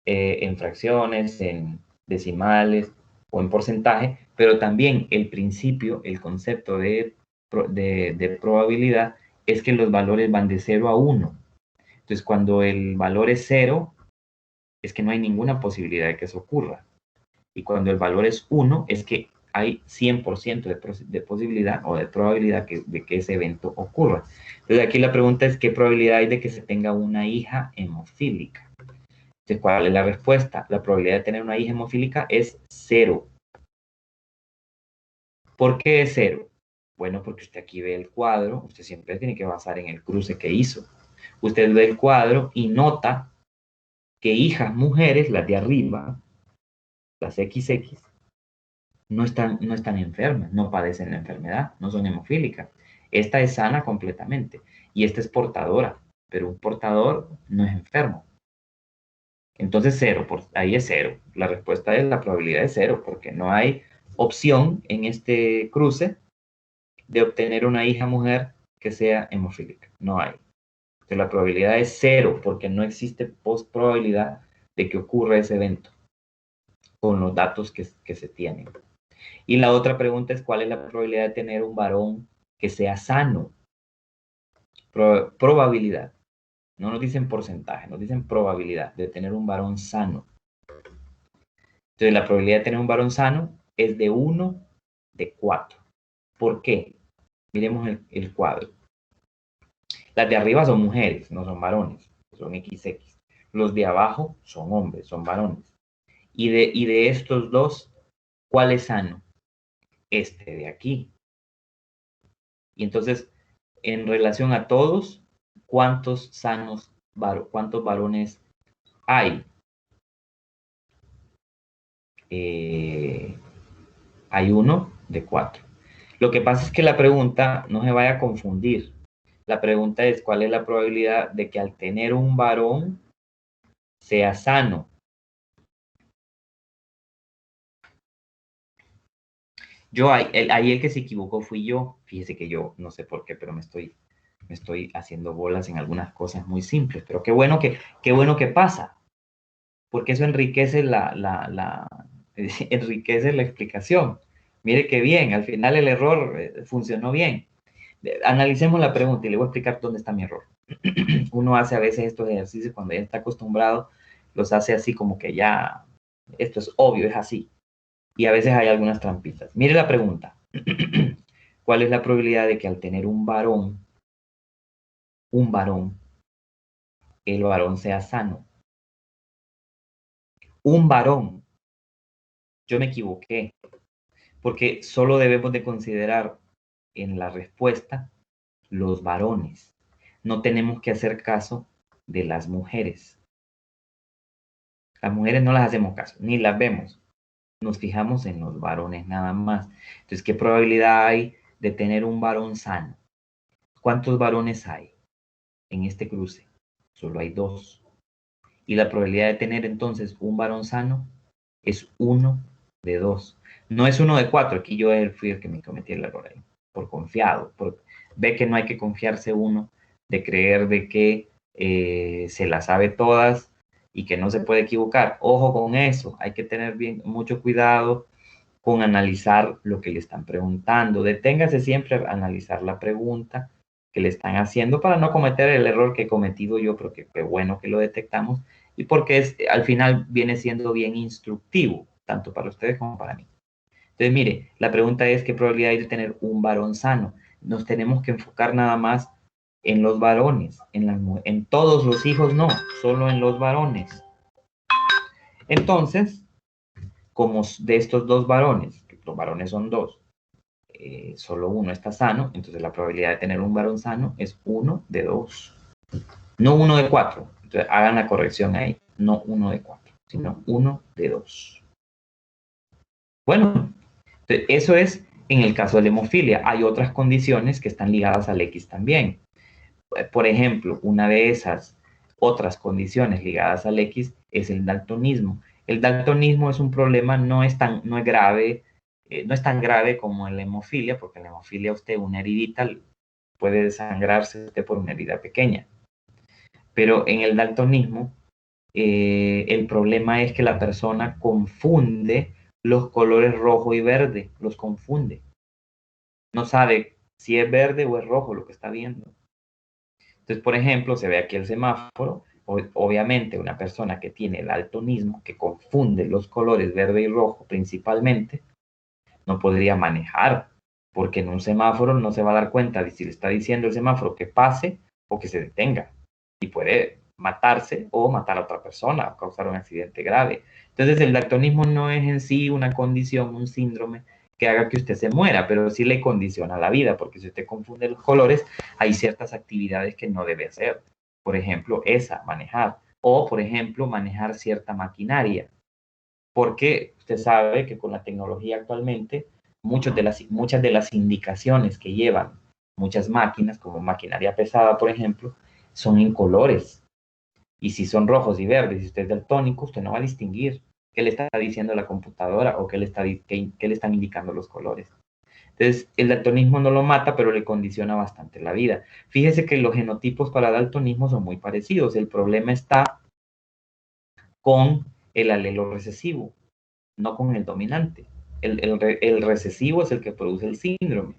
en fracciones, en decimales o en porcentaje, pero también el principio, el concepto de probabilidad es que los valores van de 0 a 1. Entonces, cuando el valor es 0, es que no hay ninguna posibilidad de que eso ocurra. Y cuando el valor es 1, es que hay 100% de posibilidad o de probabilidad de que ese evento ocurra. Entonces, aquí la pregunta es, ¿qué probabilidad hay de que se tenga una hija hemofílica? Entonces, ¿cuál es la respuesta? La probabilidad de tener una hija hemofílica es 0. ¿Por qué es 0? Bueno, porque usted aquí ve el cuadro, usted siempre tiene que basar en el cruce que hizo. Usted ve el cuadro y nota que hijas mujeres, las de arriba, las XX, no están enfermas, no padecen la enfermedad, no son hemofílicas. Esta es sana completamente y esta es portadora, pero un portador no es enfermo. Entonces 0, ahí es 0. La respuesta es la probabilidad es 0, porque no hay opción en este cruce de obtener una hija mujer que sea hemofílica. No hay. Entonces la probabilidad es 0, porque no existe probabilidad de que ocurra ese evento con los datos que se tienen. Y la otra pregunta es, ¿cuál es la probabilidad de tener un varón que sea sano? Probabilidad. No nos dicen porcentaje, nos dicen probabilidad de tener un varón sano. Entonces, la probabilidad de tener un varón sano es de 1 de 4. ¿Por qué? Miremos el cuadro. Las de arriba son mujeres, no son varones, son XX. Los de abajo son hombres, son varones. Y de estos dos, ¿cuál es sano? Este de aquí. Y entonces, en relación a todos, ¿cuántos cuántos varones hay? Hay 1 de 4. Lo que pasa es que la pregunta no se vaya a confundir. La pregunta es, ¿cuál es la probabilidad de que al tener un varón sea sano? Ahí el que se equivocó fui yo. Fíjese que yo no sé por qué, pero me estoy haciendo bolas en algunas cosas muy simples. Pero qué bueno que pasa, porque eso enriquece enriquece la explicación. Mire qué bien, al final el error funcionó bien. Analicemos la pregunta y le voy a explicar dónde está mi error. Uno hace a veces estos ejercicios cuando ya está acostumbrado, los hace así como que ya, esto es obvio, es así. Y a veces hay algunas trampitas. Mire la pregunta. ¿Cuál es la probabilidad de que al tener un varón, el varón sea sano? Un varón. Yo me equivoqué, porque solo debemos de considerar en la respuesta los varones. No tenemos que hacer caso de las mujeres. Las mujeres no las hacemos caso, ni las vemos. Nos fijamos en los varones nada más. Entonces, ¿qué probabilidad hay de tener un varón sano? ¿Cuántos varones hay en este cruce? Solo hay 2. Y la probabilidad de tener entonces un varón sano es 1 de 2. No es 1 de 4. Aquí yo fui el que me cometí el error ahí. Por confiado. Ve que no hay que confiarse uno de creer de que se las sabe todas y que no se puede equivocar. Ojo con eso. Hay que tener mucho cuidado con analizar lo que le están preguntando. Deténgase siempre a analizar la pregunta que le están haciendo para no cometer el error que he cometido yo, pero qué bueno que lo detectamos y porque al final viene siendo bien instructivo, tanto para ustedes como para mí. Entonces, mire, la pregunta es qué probabilidad hay de tener un varón sano. Nos tenemos que enfocar nada más en los varones, en todos los hijos no, solo en los varones. Entonces, como de estos 2 varones, los varones son 2, solo uno está sano, entonces la probabilidad de tener un varón sano es 1 de 2. No 1 de 4. Entonces hagan la corrección ahí. No 1 de 4, sino 1 de 2. Bueno, eso es en el caso de la hemofilia. Hay otras condiciones que están ligadas al X también. Por ejemplo, una de esas otras condiciones ligadas al X es el daltonismo. El daltonismo es un problema, no es grave, no es tan grave como en la hemofilia, porque en la hemofilia usted una heridita puede desangrarse usted por una herida pequeña. Pero en el daltonismo, el problema es que la persona confunde los colores rojo y verde, los confunde. No sabe si es verde o es rojo lo que está viendo. Entonces, por ejemplo, se ve aquí el semáforo. Obviamente, una persona que tiene daltonismo, que confunde los colores verde y rojo principalmente, no podría manejar, porque en un semáforo no se va a dar cuenta de si le está diciendo el semáforo que pase o que se detenga. Y puede matarse o matar a otra persona o causar un accidente grave. Entonces, el daltonismo no es en sí una condición, un síndrome que haga que usted se muera, pero sí le condiciona la vida, porque si usted confunde los colores, hay ciertas actividades que no debe hacer. Por ejemplo, manejar. O, por ejemplo, manejar cierta maquinaria. Porque usted sabe que con la tecnología actualmente, muchas de las indicaciones que llevan muchas máquinas, como maquinaria pesada, por ejemplo, son en colores. Y si son rojos y verdes, y usted es daltónico, usted no va a distinguir qué le está diciendo la computadora o qué le están indicando los colores. Entonces, el daltonismo no lo mata, pero le condiciona bastante la vida. Fíjese que los genotipos para daltonismo son muy parecidos. El problema está con el alelo recesivo, no con el dominante. El recesivo es el que produce el síndrome.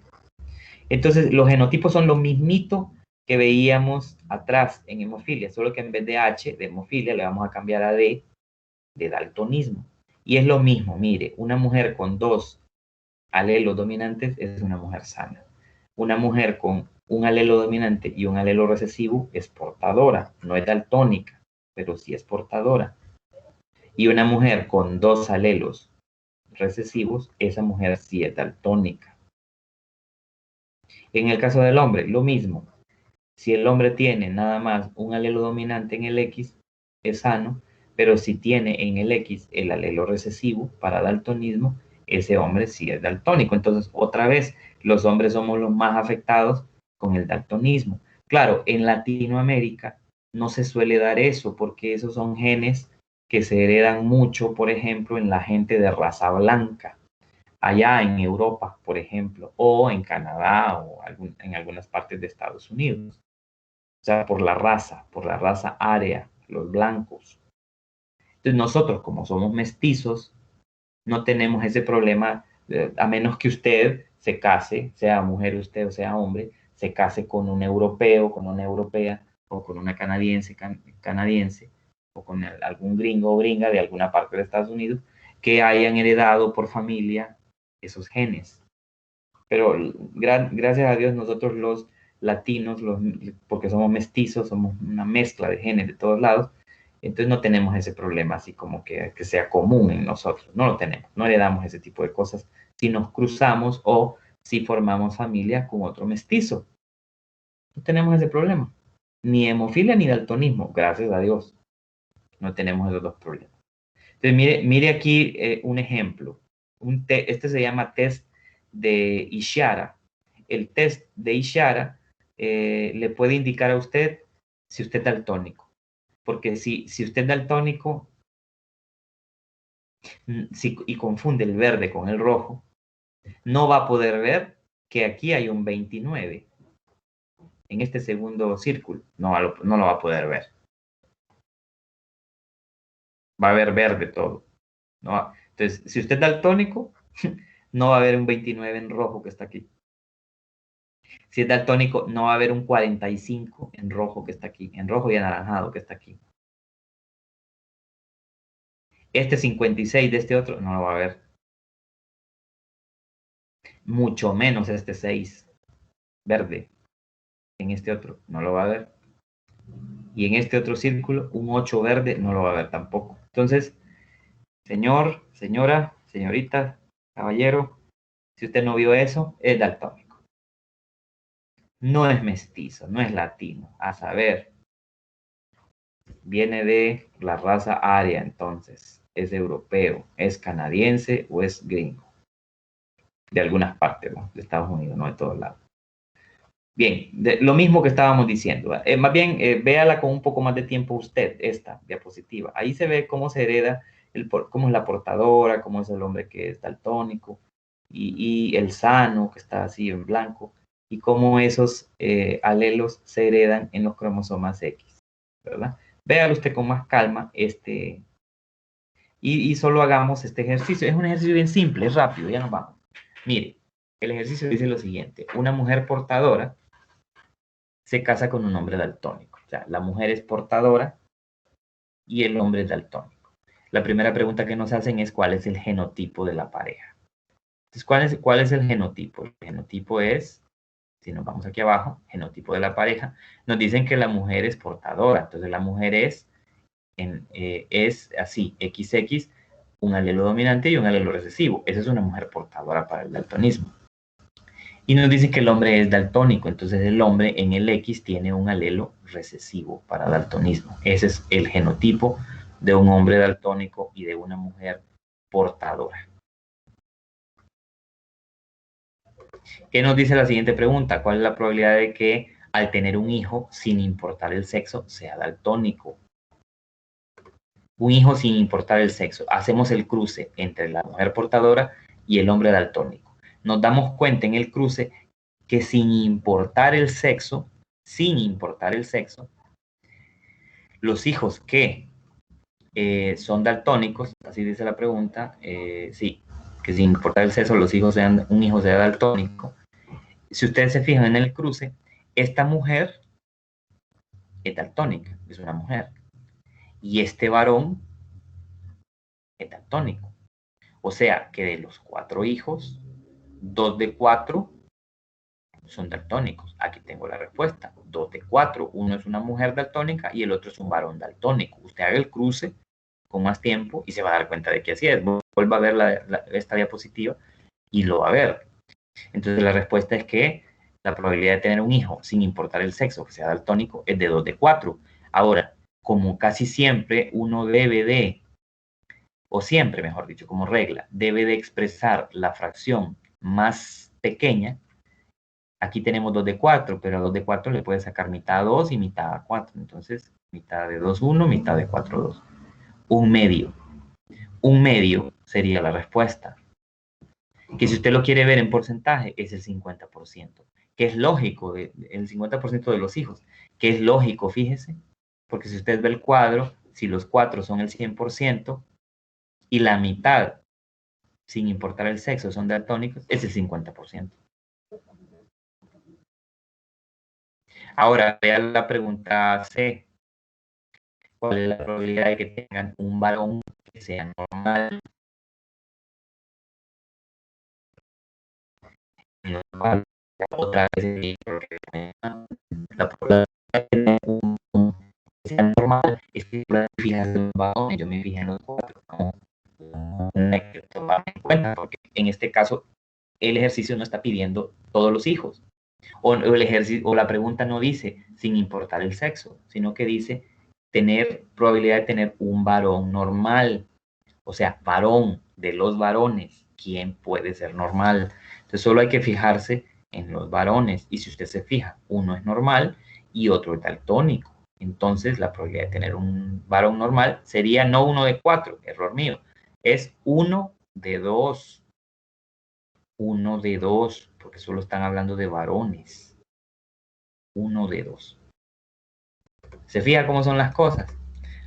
Entonces, los genotipos son lo mismito que veíamos atrás en hemofilia, solo que en vez de H de hemofilia le vamos a cambiar a D de daltonismo. Y es lo mismo, mire, una mujer con 2 alelos dominantes es una mujer sana. Una mujer con un alelo dominante y un alelo recesivo es portadora, no es daltónica, pero sí es portadora. Y una mujer con 2 alelos recesivos, esa mujer sí es daltónica. En el caso del hombre, lo mismo. Si el hombre tiene nada más un alelo dominante en el X, es sano, pero si tiene en el X el alelo recesivo para daltonismo, ese hombre sí es daltónico. Entonces, otra vez, los hombres somos los más afectados con el daltonismo. Claro, en Latinoamérica no se suele dar eso porque esos son genes que se heredan mucho, por ejemplo, en la gente de raza blanca allá en Europa, por ejemplo, o en Canadá o en algunas partes de Estados Unidos. O sea, por la raza área, los blancos. Entonces nosotros, como somos mestizos, no tenemos ese problema, a menos que usted se case, sea mujer usted o sea hombre, se case con un europeo, con una europea, o con una canadiense, o con algún gringo o gringa de alguna parte de Estados Unidos, que hayan heredado por familia esos genes. Pero gracias a Dios nosotros los latinos, porque somos mestizos, somos una mezcla de genes de todos lados, entonces no tenemos ese problema así como que sea común en nosotros, no lo tenemos, no heredamos ese tipo de cosas si nos cruzamos o si formamos familia con otro mestizo. No tenemos ese problema. Ni hemofilia ni daltonismo, gracias a Dios. No tenemos esos dos problemas. Entonces, mire aquí un ejemplo. Este se llama test de Ishihara. El test de Ishihara le puede indicar a usted si usted es daltónico. Porque si usted es daltónico y confunde el verde con el rojo, no va a poder ver que aquí hay un 29 en este segundo círculo. No lo va a poder ver. Va a ver verde todo. ¿No? Entonces, si usted es daltónico, no va a haber un 29 en rojo que está aquí. Si es daltónico, no va a haber un 45 en rojo que está aquí, en rojo y anaranjado que está aquí. Este 56 de este otro no lo va a ver. Mucho menos este 6 verde. En este otro no lo va a ver. Y en este otro círculo, un 8 verde no lo va a ver tampoco. Entonces, señor, señora, señorita, caballero, si usted no vio eso, es daltónico. No es mestizo, no es latino. A saber, viene de la raza aria, entonces. Es europeo, es canadiense o es gringo. De algunas partes, ¿no? De Estados Unidos, no de todos lados. Bien, lo mismo que estábamos diciendo. Más bien, véala con un poco más de tiempo usted, esta diapositiva. Ahí se ve cómo se hereda, cómo es la portadora, cómo es el hombre que es daltónico, y el sano, que está así en blanco, y cómo esos alelos se heredan en los cromosomas X, ¿verdad? Véalo usted con más calma, y solo hagamos este ejercicio. Es un ejercicio bien simple, es rápido, ya nos vamos. Mire, el ejercicio dice lo siguiente. Una mujer portadora se casa con un hombre daltónico. O sea, la mujer es portadora y el hombre es daltónico. La primera pregunta que nos hacen es cuál es el genotipo de la pareja. Entonces, ¿cuál es el genotipo? El genotipo es, si nos vamos aquí abajo, genotipo de la pareja, nos dicen que la mujer es portadora. Entonces, la mujer es así, XX, un alelo dominante y un alelo recesivo. Esa es una mujer portadora para el daltonismo. Y nos dice que el hombre es daltónico, entonces el hombre en el X tiene un alelo recesivo para daltonismo. Ese es el genotipo de un hombre daltónico y de una mujer portadora. ¿Qué nos dice la siguiente pregunta? ¿Cuál es la probabilidad de que al tener un hijo, sin importar el sexo, sea daltónico? Un hijo sin importar el sexo. Hacemos el cruce entre la mujer portadora y el hombre daltónico. Nos damos cuenta en el cruce que sin importar el sexo, los hijos que son daltónicos, así dice la pregunta, sí, que sin importar el sexo, un hijo sea daltónico. Si ustedes se fijan en el cruce, esta mujer es daltónica, es una mujer, y este varón es daltónico. O sea que de los 4 hijos, 2 de 4 son daltónicos. Aquí tengo la respuesta. 2 de 4. Uno es una mujer daltónica y el otro es un varón daltónico. Usted haga el cruce con más tiempo y se va a dar cuenta de que así es. Vuelva a ver esta diapositiva y lo va a ver. Entonces la respuesta es que la probabilidad de tener un hijo, sin importar el sexo, que sea daltónico, es de 2 de 4. Ahora, como casi siempre uno debe de, o siempre, mejor dicho, como regla, debe de expresar la fracción más pequeña. Aquí tenemos 2 de 4, pero a 2 de 4 le puede sacar mitad a 2 y mitad a 4. Entonces, mitad de 2, 1, mitad de 4, 2. Un medio. Un medio sería la respuesta. Que si usted lo quiere ver en porcentaje, es el 50%. Que es lógico, el 50% de los hijos. Que es lógico, fíjese. Porque si usted ve el cuadro, si los 4 son el 100% y la mitad, sin importar el sexo, son daltónicos, es el 50%. Ahora, vea la pregunta C. ¿Cuál es la probabilidad de que tengan un varón que sea normal? Normal. Otra vez, la probabilidad de tener un que sea normal es que fijas en los varones, yo me fijé en los 4. No hay que tomar en cuenta porque en este caso, el ejercicio no está pidiendo todos los hijos. O el ejercicio, o la pregunta no dice sin importar el sexo, sino que dice tener probabilidad de tener un varón normal. O sea, varón de los varones, ¿quién puede ser normal? Entonces solo hay que fijarse en los varones. Y si usted se fija, uno es normal y otro es daltónico. Entonces la probabilidad de tener un varón normal sería no 1 de 4, error mío, es 1 de 2. 1 de 2, porque solo están hablando de varones. 1 de 2. ¿Se fija cómo son las cosas?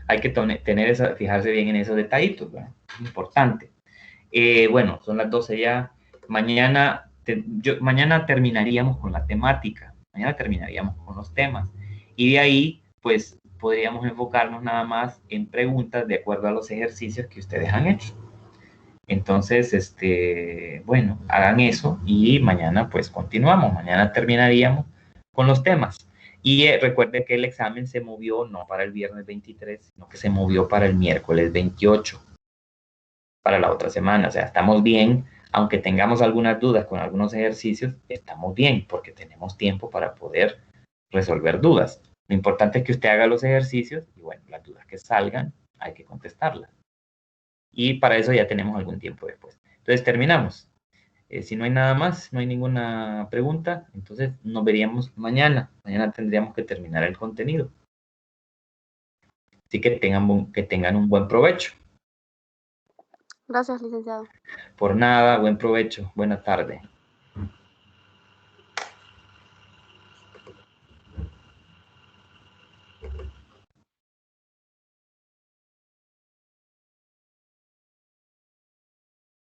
Hay que fijarse bien en esos detallitos, ¿verdad? Es importante. Bueno, son las 12 ya. Mañana terminaríamos con la temática. Mañana terminaríamos con los temas. Y de ahí, pues, podríamos enfocarnos nada más en preguntas de acuerdo a los ejercicios que ustedes han hecho. Entonces, bueno, hagan eso y mañana pues continuamos. Mañana terminaríamos con los temas. Y recuerde que el examen se movió no para el viernes 23, sino que se movió para el miércoles 28, para la otra semana. O sea, estamos bien, aunque tengamos algunas dudas con algunos ejercicios, estamos bien porque tenemos tiempo para poder resolver dudas. Lo importante es que usted haga los ejercicios y bueno, las dudas que salgan hay que contestarlas. Y para eso ya tenemos algún tiempo después. Entonces terminamos. Si no hay nada más, no hay ninguna pregunta, entonces nos veríamos mañana. Mañana tendríamos que terminar el contenido. Así que tengan un buen provecho. Gracias, licenciado. Por nada, buen provecho. Buena tarde.